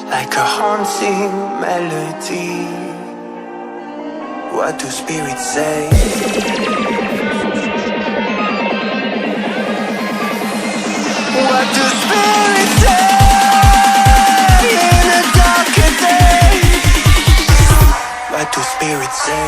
like a haunting melody. What do spirits say? What do spirits say in a darker day? What do spirits say?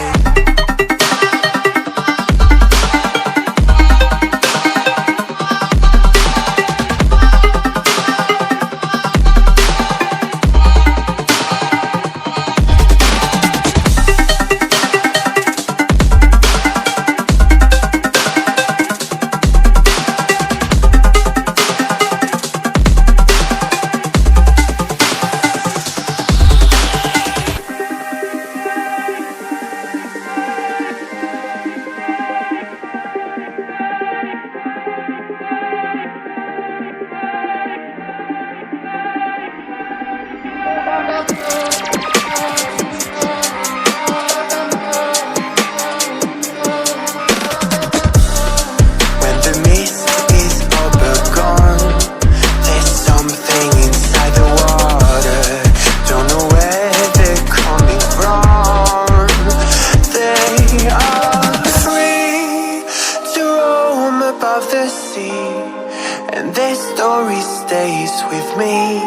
Stays with me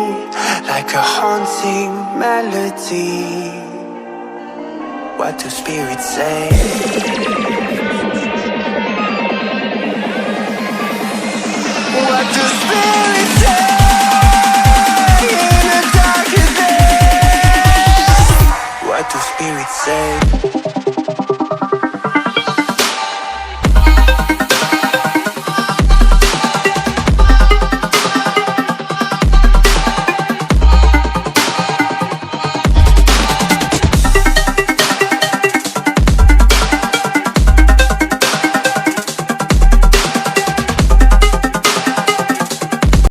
like a haunting melody. What do spirits say? What do spirits say in a darker day? What do spirits say?